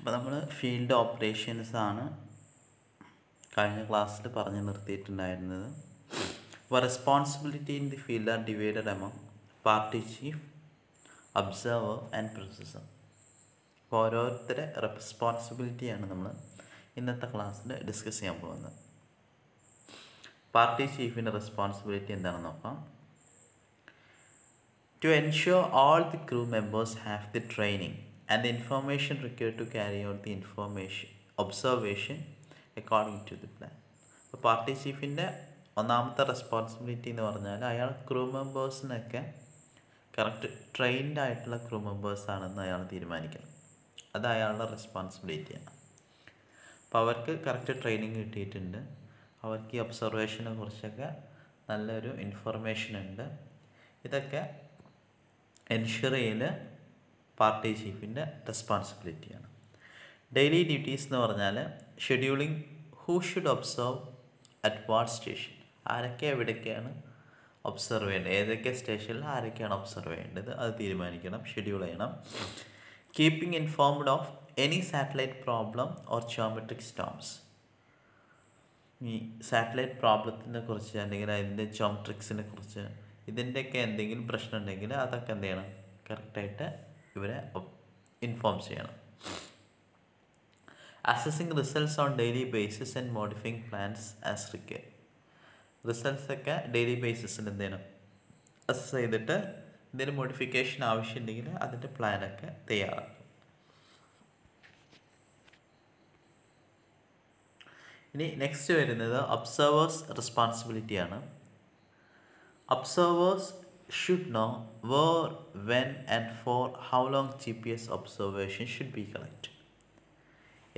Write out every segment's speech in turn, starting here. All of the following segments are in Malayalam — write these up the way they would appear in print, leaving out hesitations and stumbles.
അപ്പോൾ നമ്മൾ ഫീൽഡ് ഓപ്പറേഷൻസ് ആണ് കഴിഞ്ഞ ക്ലാസ്സിൽ പറഞ്ഞു നിർത്തിയിട്ടുണ്ടായിരുന്നത്. അപ്പോൾ responsibility in the field are divided among party chief, observer and processor. അപ്പോൾ ഓരോരുത്തരുടെ റെസ്പോൺസിബിലിറ്റിയാണ് നമ്മൾ ഇന്നത്തെ ക്ലാസ്സിൽ ഡിസ്കസ് ചെയ്യാൻ പോകുന്നത്. പാർട്ടി ചീഫിൻ്റെ റെസ്പോൺസിബിലിറ്റി എന്താണെന്ന് നോക്കാം. To ensure all the crew members have the training and the information required to carry out the observation according to the plan. അപ്പോൾ പാർട്ടി ചീഫിൻ്റെ ഒന്നാമത്തെ റെസ്പോൺസിബിലിറ്റി എന്ന് പറഞ്ഞാൽ അയാൾ ക്രൂ മെമ്പേഴ്സിനൊക്കെ കറക്റ്റ് ട്രെയിൻഡ് ആയിട്ടുള്ള ക്രൂ മെമ്പേഴ്സാണെന്ന് അയാൾ തീരുമാനിക്കണം. അത് അയാളുടെ റെസ്പോൺസിബിലിറ്റിയാണ്. അപ്പോൾ അവർക്ക് കറക്റ്റ് ട്രെയിനിങ് കിട്ടിയിട്ടുണ്ട്, അവർക്ക് ഈ ഒബ്സർവേഷനെ കുറിച്ചൊക്കെ നല്ലൊരു ഇൻഫർമേഷൻ ഉണ്ട്. ഇതൊക്കെ എൻഷുർ ചെയ്യൽ പാർട്ടി ചീഫിൻ്റെ റെസ്പോൺസിബിലിറ്റിയാണ്. ഡെയിലി ഡ്യൂട്ടീസ് എന്ന് പറഞ്ഞാൽ scheduling who should observe at what station, ആരൊക്കെ എവിടേക്കാണ് ഒബ്സർവ് ചെയ്യേണ്ടത്, ഏതൊക്കെ സ്റ്റേഷനിൽ ആരൊക്കെയാണ് ഒബ്സർവ് ചെയ്യേണ്ടത് അത് തീരുമാനിക്കണം, ഷെഡ്യൂൾ ചെയ്യണം. Keeping informed of any satellite problem or geometric storms, ഈ സാറ്റലൈറ്റ് പ്രോബ്ലത്തിനെ കുറിച്ച് അല്ലെങ്കിൽ അതിൻ്റെ ജിയോമെട്രിക്സിനെ കുറിച്ച് ഇതിൻ്റെയൊക്കെ എന്തെങ്കിലും പ്രശ്നം ഉണ്ടെങ്കിൽ അതൊക്കെ എന്ത് ചെയ്യണം, കറക്റ്റായിട്ട് ഇവരെ ഇൻഫോം ചെയ്യണം. Assessing results on daily basis and modifying plans as required. റിസൾട്ട്സൊക്കെ ഡെയിലി ബേസിസിൽ എന്ത് ചെയ്യണം, അസസ് ചെയ്തിട്ട് എന്തെങ്കിലും മോഡിഫിക്കേഷൻ ആവശ്യമുണ്ടെങ്കിൽ അതിൻ്റെ പ്ലാനൊക്കെ തയ്യാറാക്കും. ഇനി നെക്സ്റ്റ് വരുന്നത് observers റെസ്പോൺസിബിലിറ്റിയാണ്. Observers should know where, when and for how long GPS observation should be collected.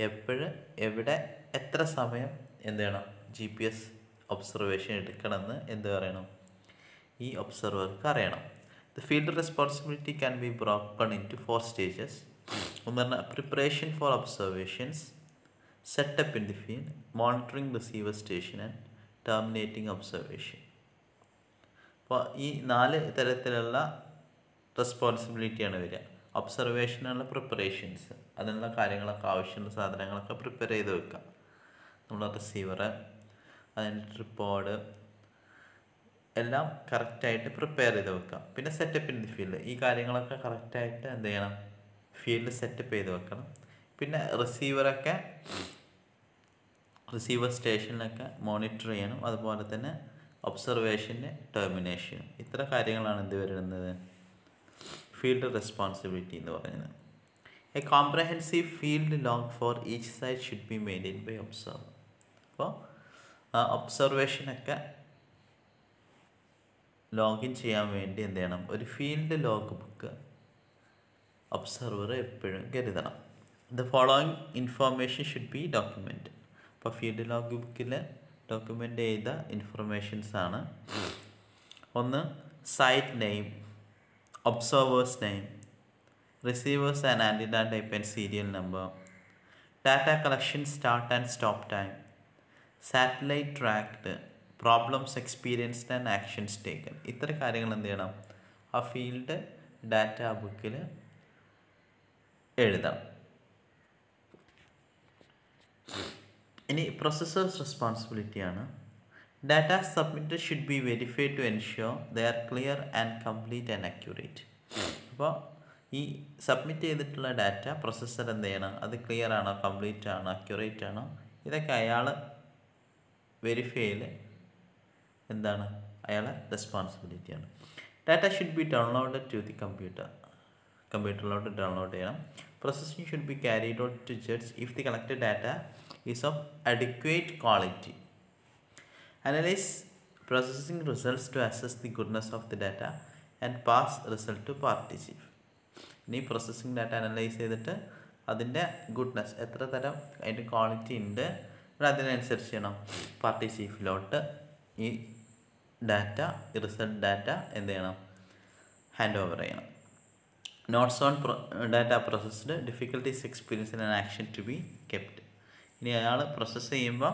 എപ്പോഴും എവിടെ എത്ര സമയം എന്ത് ചെയ്യണം, GPS ഒബ്സർവേഷൻ എടുക്കണമെന്ന് എന്ത് പറയണം, ഈ ഒബ്സർവർക്ക് അറിയണം. The field responsibility can be broken into 4 stages. ഒന്ന് പറഞ്ഞാൽ preparation for observations, setup in the field, monitoring receiver station and terminating observation. അപ്പോൾ ഈ 4 തരത്തിലുള്ള റെസ്പോൺസിബിലിറ്റിയാണ് വരിക. ഒബ്സർവേഷനുള്ള പ്രിപ്പറേഷൻസ്, അതിനുള്ള കാര്യങ്ങളൊക്കെ ആവശ്യമുള്ള സാധനങ്ങളൊക്കെ പ്രിപ്പയർ ചെയ്ത് വെക്കാം. നമ്മൾ റിസീവർ, അതിൻ്റെ ട്രിപ്പോഡ് എല്ലാം കറക്റ്റായിട്ട് പ്രിപ്പയർ ചെയ്ത് വെക്കാം. പിന്നെ സെറ്റപ്പ് ഇൻ ദി ഫീൽഡ്, ഈ കാര്യങ്ങളൊക്കെ കറക്റ്റായിട്ട് എന്ത് ചെയ്യണം, ഫീൽഡ് സെറ്റപ്പ് ചെയ്ത് വെക്കണം. പിന്നെ റിസീവർ സ്റ്റേഷനിലൊക്കെ മോണിറ്റർ ചെയ്യണം. അതുപോലെ തന്നെ ഒബ്സർവേഷൻ്റെ ടെർമിനേഷനും. ഇത്ര കാര്യങ്ങളാണ് എന്ത് വരുന്നത്, ഫീൽഡ് റെസ്പോൺസിബിലിറ്റി എന്ന് പറയുന്നത്. A comprehensive field log for each side should be maintain by observer. അപ്പോൾ ഒബ്സർവേഷനൊക്കെ ലോഗിൻ ചെയ്യാൻ വേണ്ടി എന്ത് ചെയ്യണം, ഒരു ഫീൽഡ് ലോഗ് ബുക്ക് ഒബ്സർവർ എപ്പോഴും കരുതണം. The following information should be document. അപ്പോൾ ഫീൽഡ് ലോഗ് ബുക്കിൽ ഡോക്യുമെൻ്റ് ചെയ്ത ഇൻഫർമേഷൻസ് ആണ്. ഒന്ന് site name, observers name, receivers and antenna type and serial number, data collection start and stop time, satellite tracked, problems experienced and actions taken. ഇത്ര കാര്യങ്ങൾ എന്ത് ചെയ്യണം, ആ ഫീൽഡ് ഡാറ്റ ബുക്കിൽ എഴുതണം. ഇനി പ്രൊസസ്സേഴ്സ് റെസ്പോൺസിബിലിറ്റിയാണ്. Data submitted should be verified to ensure they are clear and complete and accurate. അപ്പോൾ ഈ സബ്മിറ്റ് ചെയ്തിട്ടുള്ള ഡാറ്റ പ്രൊസസ്സർ എന്ത് ചെയ്യണം, അത് ക്ലിയർ ആണോ, കംപ്ലീറ്റ് ആണോ, അക്യുറേറ്റ് ആണോ, ഇതൊക്കെ അയാൾ വെരിഫൈയിൽ എന്താണ്, അയാളെ റെസ്പോൺസിബിലിറ്റിയാണ്. Data should be downloaded to the കമ്പ്യൂട്ടറിലോട്ട് ഡൗൺലോഡ് ചെയ്യണം. Processing should be carried out to judge if the collected data is of adequate quality. Analyze processing results to assess the goodness of the data and pass result to party chief. ഇനി പ്രോസസ്സിംഗ് ഡാറ്റ അനലൈസ് ചെയ്തിട്ട് അതിൻ്റെ ഗുഡ്നെസ് എത്ര തരം അതിൻ്റെ ക്വാളിറ്റി ഉണ്ട്, അതിനനുസരിച്ച് ചെയ്യണം പാർട്ടി ചീഫിലോട്ട് ഈ ഡാറ്റ, ഈ റിസൾട്ട് ഡാറ്റ എന്ത് ചെയ്യണം, ഹാൻഡ് ഓവർ ചെയ്യണം. Notes on data processed, difficulties experience and action to be kept. ഇനി അയാൾ പ്രോസസ്സ് ചെയ്യുമ്പോൾ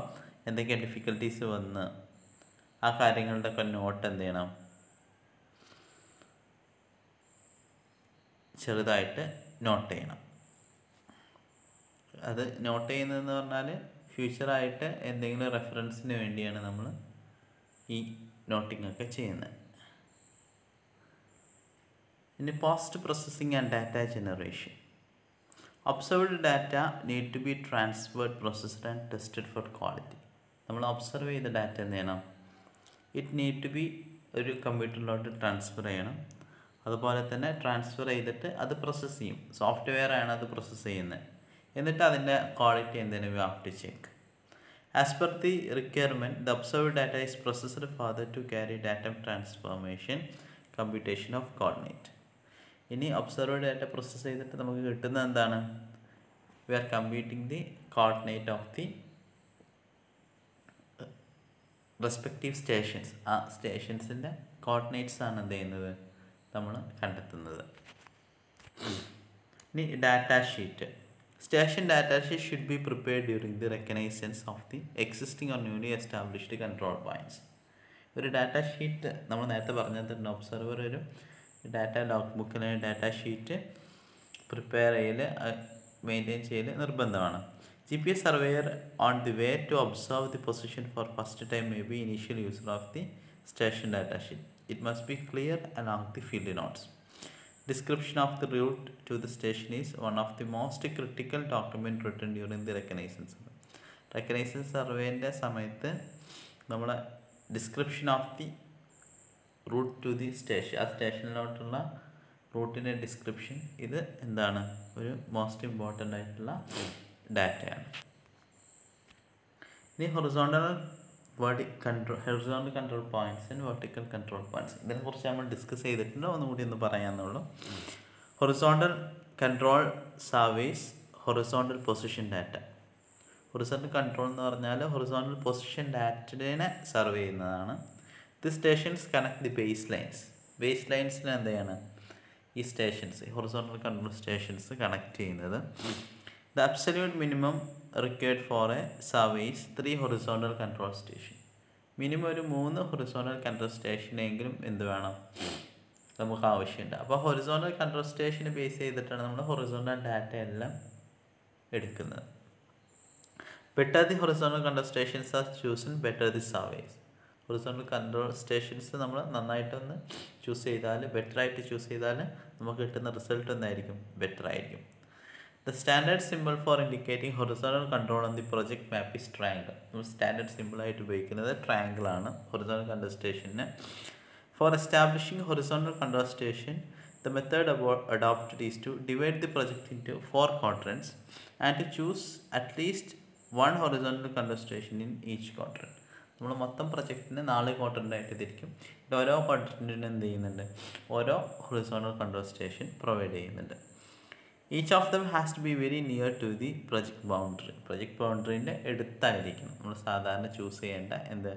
എന്തൊക്കെ ഡിഫിക്കൽട്ടീസ് വന്ന് ആ കാര്യങ്ങളുടെ ഒക്കെ നോട്ട് എന്ത് ചെയ്യണം, ചെറുതായിട്ട് നോട്ട് ചെയ്യണം. അത് നോട്ട് ചെയ്യുന്നതെന്ന് പറഞ്ഞാൽ ഫ്യൂച്ചറായിട്ട് എന്തെങ്കിലും റെഫറൻസിന് വേണ്ടിയാണ് നമ്മൾ ഈ നോട്ടിംഗ് ഒക്കെ ചെയ്യുന്നത്. ഇനി post processing and data generation. Observed data need to be transferred, processed and tested for quality. നമ്മൾ ഒബ്സർവ് ചെയ്ത ഡാറ്റ എന്ത് ചെയ്യണം? ഇറ്റ് നീഡ് ടു ബി ഒരു കമ്പ്യൂട്ടറിലോട്ട് ട്രാൻസ്ഫർ ചെയ്യണം. അതുപോലെ തന്നെ ട്രാൻസ്ഫർ ചെയ്തിട്ട് അത് പ്രോസസ്സ് ചെയ്യും. സോഫ്റ്റ്വെയർ ആണ് അത് പ്രോസസ്സ് ചെയ്യുന്നത്. എന്നിട്ട് അതിൻ്റെ ക്വാളിറ്റി എന്തെങ്കിലും we have to check. As per the requirement, the observed data is processed further to carry data transformation, computation of coordinate. ഇനി ഒബ്സർവ്ഡ് ഡാറ്റ പ്രോസസ്സ് ചെയ്തിട്ട് നമുക്ക് കിട്ടുന്നത് എന്താണ്? We are computing the coordinate of the respective stations. ആ സ്റ്റേഷൻസിൻ്റെ കോർഡിനേറ്റ്സ് ആണ് എന്ത് ചെയ്യുന്നത്? നമ്മൾ കണ്ടെത്തുന്നത്. ഇനി data sheet. Station data sheet should be prepared during the reconnaissance of the existing or newly established control points. ഒരു ഡാറ്റ ഷീറ്റ് നമ്മൾ നേരത്തെ പറഞ്ഞിട്ടുണ്ട്. ഒബ്സർവർ ഒരു ഡാറ്റ ലോഗ് ബുക്കിൽ ഡാറ്റ ഷീറ്റ് പ്രിപ്പയർ ചെയ്യൽ, മെയിൻറ്റെയിൻ ചെയ്യൽ നിർബന്ധമാണ്. GPS surveyor on the way to observe the position for first time may be initial user of the station data sheet. It must be clear along the field notes. Description of the route to the station is one of the most critical document written during the reconnaissance. Reconnaissance surveyൻ്റെ സമയത്ത് നമ്മളെ description of the route to the station, ആ സ്റ്റേഷനിലോട്ടുള്ള റൂട്ടിൻ്റെ ഡിസ്ക്രിപ്ഷൻ, ഇത് എന്താണ്? ഒരു മോസ്റ്റ് ഇമ്പോർട്ടൻ്റ് ആയിട്ടുള്ള ഡാറ്റയാണ്. ഇനി horizontal control points and vertical control points. ഇതിനെക്കുറിച്ച് നമ്മൾ ഡിസ്കസ് ചെയ്തിട്ടുണ്ട്. ഒന്നുകൂടി ഒന്ന് പറയാമെന്നുള്ളൂ. Horizontal control service horizontal position data. Horizontal control എന്ന് പറഞ്ഞാൽ ഹൊറിസോണ്ടൽ പൊസിഷൻ ഡാറ്റയെ സർവേ ചെയ്യുന്നതാണ്. The stations connect the base lines. Base ലൈൻസിൽ എന്താണ് ഈ stations, horizontal control stations connect ചെയ്യുന്നത്. The absolute minimum required for a survey is 3 horizontal control station. Minimum ഒരു 3 ഹൊറിസോണ്ടൽ കൺട്രോൾ സ്റ്റേഷനെങ്കിലും എന്ത് വേണം? നമുക്ക് ആവശ്യമുണ്ട്. അപ്പോൾ ഹൊറിസോണ്ടൽ കൺട്രോൾ സ്റ്റേഷനെ ബേസ് ചെയ്തിട്ടാണ് നമ്മൾ ഹൊറിസോണ്ടൽ ഡാറ്റ എല്ലാം എടുക്കുന്നത്. Better the horizontal control stations R chosen, better the surveys. Horizontal control stations നമ്മൾ നന്നായിട്ടൊന്ന് ചൂസ് ചെയ്താൽ, ബെറ്ററായിട്ട് ചൂസ് ചെയ്താൽ നമുക്ക് കിട്ടുന്ന റിസൾട്ട് എന്തായിരിക്കും? ബെറ്റർ ആയിരിക്കും. The standard symbol for indicating horizontal control on the project map is triangle. നമ്മൾ സ്റ്റാൻഡേർഡ് സിമ്പിളായിട്ട് ഉപയോഗിക്കുന്നത് ട്രയാങ്കിൾ ആണ് horizontal control station. For establishing horizontal control station, the method adopted is to divide the project into 4 quadrants and to choose at least 1 horizontal control station in each quadrant. നമ്മൾ മൊത്തം പ്രൊജക്റ്റിനെ 4 ക്വാഡ്രൻ്റായിട്ട് തിരിക്കും. ഓരോ ക്വാഡ്രൻറ്റിനും എന്ത് ചെയ്യുന്നുണ്ട്? ഓരോ ഹൊറിസോണ്ടൽ കൺട്രോൾ സ്റ്റേഷൻ പ്രൊവൈഡ് ചെയ്യുന്നുണ്ട്. Each of them has to be very near to the project boundary. Project ബൗണ്ടറിൻ്റെ അടുത്തായിരിക്കണം നമ്മൾ സാധാരണ ചൂസ് ചെയ്യേണ്ട എന്ത്?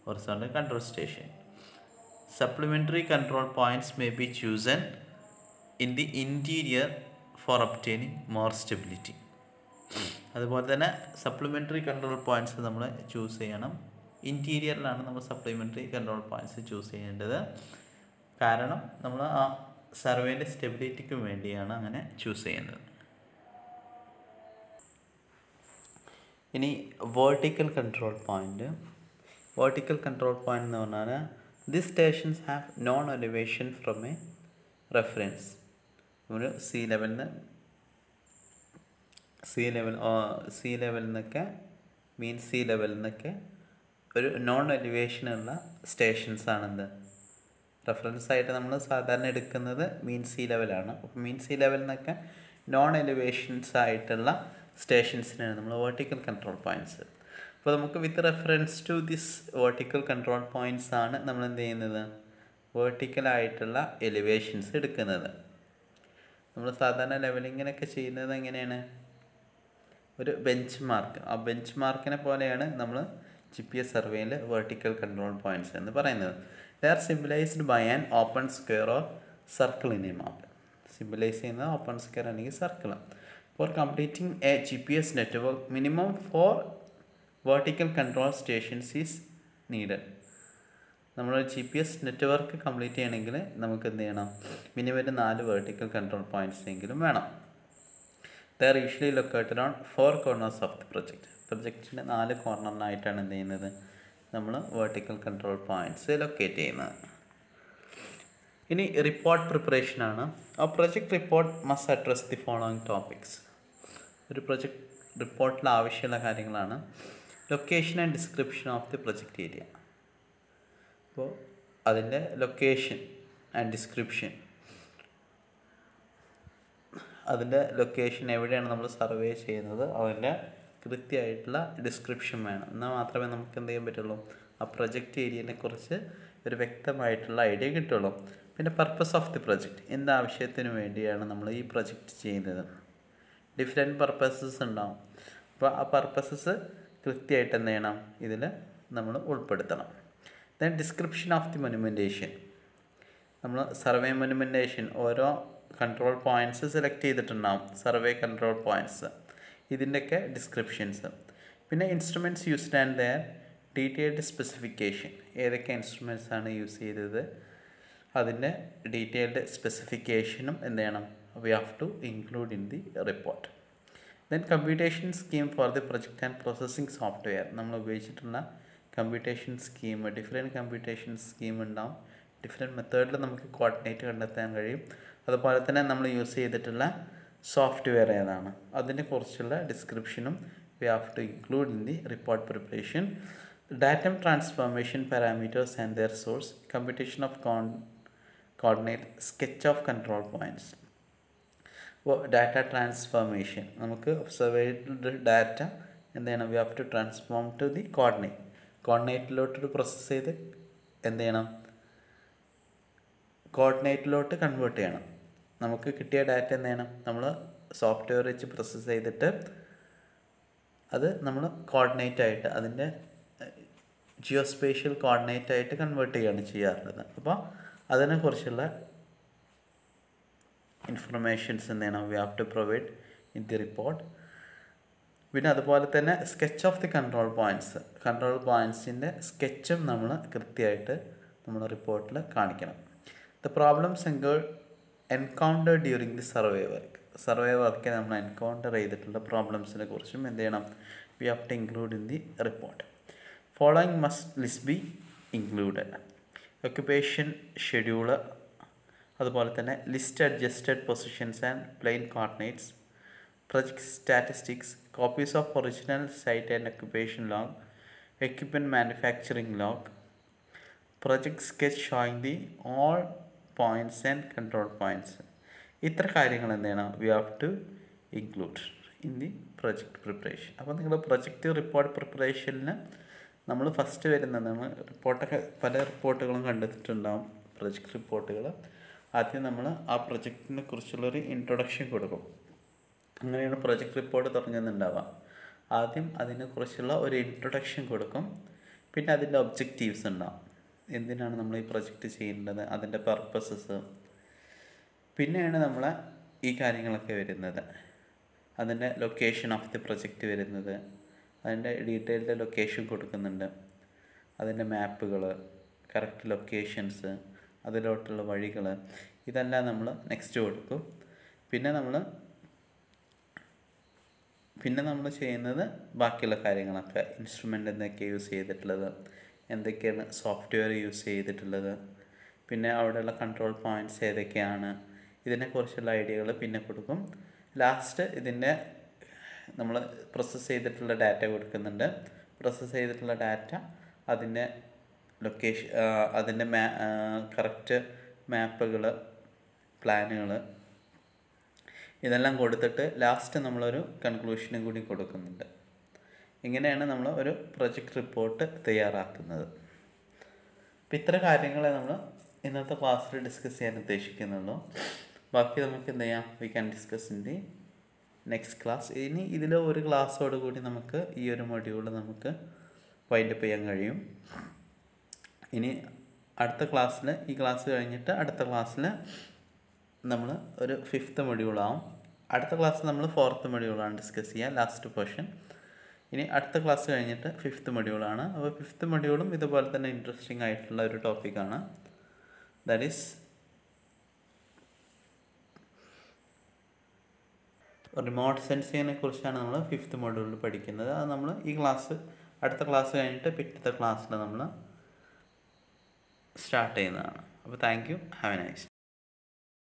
Horizontal control station. Supplementary control points may be chosen in the interior for obtaining more stability. അതുപോലെ തന്നെ സപ്ലിമെൻ്ററി കൺട്രോൾ പോയിൻറ്റ്സ് നമ്മൾ ചൂസ് ചെയ്യണം. ഇൻറ്റീരിയറിലാണ് നമ്മൾ സപ്ലിമെൻ്ററി കൺട്രോൾ പോയിൻറ്റ്സ് ചൂസ് ചെയ്യേണ്ടത്. കാരണം നമ്മൾ ആ സർവേൻ്റെ സ്റ്റെബിലിറ്റിക്ക് വേണ്ടിയാണ് അങ്ങനെ ചൂസ് ചെയ്യുന്നത്. ഇനി vertical control point. Vertical control point എന്ന് പറഞ്ഞാൽ the stations have known elevation from A reference. ഒരു സീ ലെവലിൽ നിന്നൊക്കെ മീൻ സീ ലെവലിൽ നിന്നൊക്കെ ഒരു നോൺ എലിവേഷനുള്ള സ്റ്റേഷൻസാണെന്ത്? റെഫറൻസ് ആയിട്ട് നമ്മൾ സാധാരണ എടുക്കുന്നത് മീൻ സീ ലെവലാണ്. അപ്പോൾ മീൻ സീ ലെവലിൽ നിന്നൊക്കെ നോൺ എലിവേഷൻസ് ആയിട്ടുള്ള സ്റ്റേഷൻസിനാണ് നമ്മൾ വേർട്ടിക്കൽ കൺട്രോൾ പോയിൻറ്റ്സ്. അപ്പോൾ നമുക്ക് with reference to this vertical control points ആണ് നമ്മൾ എന്ത് ചെയ്യുന്നത്? വേർട്ടിക്കലായിട്ടുള്ള എലിവേഷൻസ് എടുക്കുന്നത്. നമ്മൾ സാധാരണ ലെവലിങ്ങിനൊക്കെ ചെയ്യുന്നത് എങ്ങനെയാണ്? ഒരു ബെഞ്ച് മാർക്ക്, ആ ബെഞ്ച് മാർക്കിനെ പോലെയാണ് നമ്മൾ GPS സർവേയിൽ വേർട്ടിക്കൽ കൺട്രോൾ പോയിൻറ്റ്സ് എന്ന് പറയുന്നത്. They are symbolized by an open square or circle in a map. Symbolize ചെയ്യുന്നത് ഓപ്പൺ സ്ക്വയർ അല്ലെങ്കിൽ circle. For completing a GPS network, minimum 4 vertical control stations is needed. നമ്മൾ GPS നെറ്റ്വർക്ക് കംപ്ലീറ്റ് ചെയ്യണമെങ്കിൽ നമുക്ക് എന്ത് ചെയ്യണം? മിനിമം 4 വെർട്ടിക്കൽ കൺട്രോൾ പോയിൻറ്റ്സ് എങ്കിലും വേണം. They are usually located on 4 corners of the project. പ്രൊജക്റ്റിൻ്റെ 4 കോർണറിനായിട്ടാണ് എന്ത് ചെയ്യുന്നത്, നമ്മൾ വെർട്ടിക്കൽ കൺട്രോൾ പോയിൻറ്റ്സ് ലൊക്കേറ്റ് ചെയ്യുന്നത്. ഇനി റിപ്പോർട്ട് പ്രിപ്പറേഷനാണ്. ആ project report must address the following topics. ഒരു പ്രൊജക്ട് റിപ്പോർട്ടിൽ ആവശ്യമുള്ള കാര്യങ്ങളാണ് location and description of the project area. അപ്പോൾ അതിൻ്റെ ലൊക്കേഷൻ ആൻഡ് ഡിസ്ക്രിപ്ഷൻ, അതിൻ്റെ ലൊക്കേഷൻ എവിടെയാണ് നമ്മൾ സർവേ ചെയ്യുന്നത്, അതിൻ്റെ കൃത്യമായിട്ടുള്ള ഡിസ്ക്രിപ്ഷൻ വേണം. എന്നാൽ മാത്രമേ നമുക്ക് എന്ത് ചെയ്യാൻ പറ്റുള്ളൂ, ആ പ്രൊജക്റ്റ് ഏരിയനെ കുറിച്ച് ഒരു വ്യക്തമായിട്ടുള്ള ഐഡിയ കിട്ടുള്ളൂ. പിന്നെ പർപ്പസ് ഓഫ് ദി പ്രൊജക്റ്റ്, എന്താവശ്യത്തിന് വേണ്ടിയാണ് നമ്മൾ ഈ പ്രൊജക്റ്റ് ചെയ്യുന്നത്. ഡിഫറെൻറ്റ് പർപ്പസസ് ഉണ്ടാവും. അപ്പോൾ ആ പർപ്പസസ് കൃത്യമായിട്ട് എന്ത് ചെയ്യണം, ഇതിൽ നമ്മൾ ഉൾപ്പെടുത്തണം. Then description of the monumentation, നമ്മൾ സർവേ മൊനുമെൻറ്റേഷൻ ഓരോ കൺട്രോൾ പോയിൻറ്റ്സ് സെലക്ട് ചെയ്തിട്ടുണ്ടാവും, സർവേ കൺട്രോൾ പോയിൻറ്റ്സ്, ഇതിൻ്റെയൊക്കെ ഡിസ്ക്രിപ്ഷൻസ്. പിന്നെ instruments used and their detailed specification, ഏതൊക്കെ ഇൻസ്ട്രുമെൻറ്റ്സ് ആണ് യൂസ് ചെയ്തത്, അതിൻ്റെ ഡീറ്റെയിൽഡ് സ്പെസിഫിക്കേഷനും എന്ത് ചെയ്യണം, we have to include in the report. Then computation scheme for the project and processing software, നമ്മൾ ഉപയോഗിച്ചിട്ടുള്ള computation scheme, different computation scheme ഉണ്ടാവും. ഡിഫറെൻറ്റ് മെത്തേഡിൽ നമുക്ക് കോർഡിനേറ്റ് കണ്ടെത്താൻ കഴിയും. അതുപോലെ തന്നെ നമ്മൾ യൂസ് ചെയ്തിട്ടുള്ള സോഫ്റ്റ്വെയർ ഏതാണ്, അതിനെക്കുറിച്ചുള്ള ഡിസ്ക്രിപ്ഷനും we have to include in the report preparation. Datum transformation parameters and their source, computation of coordinate, sketch of control points. അപ്പോൾ ഡാറ്റ ട്രാൻസ്ഫോർമേഷൻ, നമുക്ക് ഒബ്സർവേറ്റഡ് ഡാറ്റ എന്ത് ചെയ്യണം, we have to transform to the കോർഡിനേറ്റിലോട്ട് പ്രോസസ്സ് ചെയ്ത് എന്ത് ചെയ്യണം, കോർഡിനേറ്റിലോട്ട് കൺവേർട്ട് ചെയ്യണം. നമുക്ക് കിട്ടിയ ഡാറ്റ എന്ത് ചെയ്യണം, നമ്മൾ സോഫ്റ്റ്വെയർ വെച്ച് പ്രോസസ്സ് ചെയ്തിട്ട് അത് നമ്മൾ കോർഡിനേറ്റായിട്ട്, അതിൻ്റെ ജിയോസ്പേഷ്യൽ കോർഡിനേറ്റായിട്ട് കൺവേർട്ട് ചെയ്യുകയാണ് ചെയ്യാറുള്ളത്. അപ്പോൾ അതിനെക്കുറിച്ചുള്ള ഇൻഫർമേഷൻസ് എന്ത് ചെയ്യണം, we have to provide in the report. പിന്നെ അതുപോലെ തന്നെ സ്കെച്ച് ഓഫ് ദി കൺട്രോൾ പോയിൻറ്റ്സിൻ്റെ സ്കെച്ചും നമ്മൾ കൃത്യമായിട്ട് നമ്മൾ റിപ്പോർട്ടിൽ കാണിക്കണം. The problems encountered during the survey work നമ്മൾ എൻകൗണ്ടർ ചെയ്തിട്ടുള്ള പ്രോബ്ലംസിനെ കുറിച്ചും എന്ത് ചെയ്യണം, we have to include in the report. Following must be included: occupation schedule, അതുപോലെ തന്നെ list adjusted positions and plain coordinates, project statistics, copies of original site and occupation log, equipment manufacturing log, project sketch showing the all points and control points. ഇത്ര കാര്യങ്ങൾ എന്ത് ചെയ്യണം, we have to include in the project preparation. അപ്പോൾ നിങ്ങൾ പ്രൊജക്റ്റ് റിപ്പോർട്ട് പ്രിപ്പറേഷനിൽ നമ്മൾ ഫസ്റ്റ് വരുന്നതാണ് പല റിപ്പോർട്ടുകളും കണ്ടെത്തിയിട്ടുണ്ടാവും, പ്രൊജക്ട് റിപ്പോർട്ടുകൾ. ആദ്യം നമ്മൾ ആ പ്രൊജക്റ്റിനെ കുറിച്ചുള്ളൊരു ഇൻട്രൊഡക്ഷൻ കൊടുക്കും. അങ്ങനെയാണ് പ്രൊജക്ട് റിപ്പോർട്ട് തുടങ്ങുന്നുണ്ടാവുക. ആദ്യം അതിനെക്കുറിച്ചുള്ള ഒരു ഇൻട്രൊഡക്ഷൻ കൊടുക്കും. പിന്നെ അതിൻ്റെ ഒബ്ജക്റ്റീവ്സ് ഉണ്ടാവും, എന്തിനാണ് നമ്മൾ ഈ പ്രൊജക്റ്റ് ചെയ്യേണ്ടത്, അതിൻ്റെ പർപ്പസസ്. പിന്നെയാണ് നമ്മൾ ഈ കാര്യങ്ങളൊക്കെ വരുന്നത്, അതിൻ്റെ ലൊക്കേഷൻ ഓഫ് ദി പ്രൊജക്റ്റ് വരുന്നത്, അതിൻ്റെ ഡീറ്റെയിൽഡ് ലൊക്കേഷൻ കൊടുക്കുന്നുണ്ട്, അതിൻ്റെ മാപ്പുകൾ, കറക്റ്റ് ലൊക്കേഷൻസ്, അതിലോട്ടുള്ള വഴികൾ, ഇതെല്ലാം നമ്മൾ നെക്സ്റ്റ് കൊടുക്കും. പിന്നെ നമ്മൾ ചെയ്യുന്നത് ബാക്കിയുള്ള കാര്യങ്ങളൊക്കെ, ഇൻസ്ട്രുമെൻ്റ് എന്തൊക്കെ യൂസ് ചെയ്തിട്ടുള്ളത്, എന്തൊക്കെയാണ് സോഫ്റ്റ്വെയർ യൂസ് ചെയ്തിട്ടുള്ളത്, പിന്നെ അവിടെയുള്ള കൺട്രോൾ പോയിൻറ്റ്സ് ഏതൊക്കെയാണ്, ഇതിനെക്കുറിച്ചുള്ള ഐഡിയകൾ പിന്നെ കൊടുക്കും. ലാസ്റ്റ് ഇതിൻ്റെ നമ്മൾ പ്രോസസ്സ് ചെയ്തിട്ടുള്ള ഡാറ്റ കൊടുക്കുന്നുണ്ട്. പ്രോസസ്സ് ചെയ്തിട്ടുള്ള ഡാറ്റ, അതിൻ്റെ ലൊക്കേഷൻ, അതിൻ്റെ കറക്റ്റ് മാപ്പുകൾ, പ്ലാനുകൾ, ഇതെല്ലാം കൊടുത്തിട്ട് ലാസ്റ്റ് നമ്മളൊരു കൺക്ലൂഷനും കൂടി കൊടുക്കുന്നുണ്ട്. ഇങ്ങനെയാണ് നമ്മൾ ഒരു പ്രൊജക്റ്റ് റിപ്പോർട്ട് തയ്യാറാക്കുന്നത്. അപ്പം ഇത്ര കാര്യങ്ങളെ നമ്മൾ ഇന്നത്തെ ക്ലാസ്സിൽ ഡിസ്കസ് ചെയ്യാൻ ഉദ്ദേശിക്കുന്നുള്ളൂ. ബാക്കി നമുക്ക് എന്ത് ചെയ്യാം, we can discuss in the next class. ഇനി ഇതിൽ ഒരു ക്ലാസ്സോട് കൂടി നമുക്ക് ഈ ഒരു മൊഡ്യൂൾ നമുക്ക് വൈൻഡപ്പ് ചെയ്യാൻ കഴിയും. ഇനി അടുത്ത ക്ലാസ്സിൽ, ഈ ക്ലാസ് കഴിഞ്ഞിട്ട് അടുത്ത ക്ലാസ്സിൽ നമ്മൾ ഒരു 5th മൊഡ്യൂളാവും. അടുത്ത ക്ലാസ്സിൽ നമ്മൾ 4th മൊഡ്യൂളാണ് ഡിസ്കസ് ചെയ്യുക, ലാസ്റ്റ് പോർഷൻ. ഇനി അടുത്ത ക്ലാസ് കഴിഞ്ഞിട്ട് 5th മൊഡ്യൂളാണ്. അപ്പോൾ 5th മൊഡ്യൂളും ഇതുപോലെ തന്നെ ഇൻട്രസ്റ്റിംഗ് ആയിട്ടുള്ള ഒരു ടോപ്പിക്കാണ്. ദാറ്റ് ഈസ് റിമോട്ട് സെൻസിങ്ങിനെ കുറിച്ചാണ് നമ്മൾ 5th മൊഡ്യൂളിൽ പഠിക്കുന്നത്. അത് നമ്മൾ ഈ അടുത്ത ക്ലാസ് കഴിഞ്ഞിട്ട് പിറ്റത്തെ ക്ലാസ്സിൽ നമ്മൾ സ്റ്റാർട്ട് ചെയ്യുന്നതാണ്. അപ്പോൾ thank you, have A nice.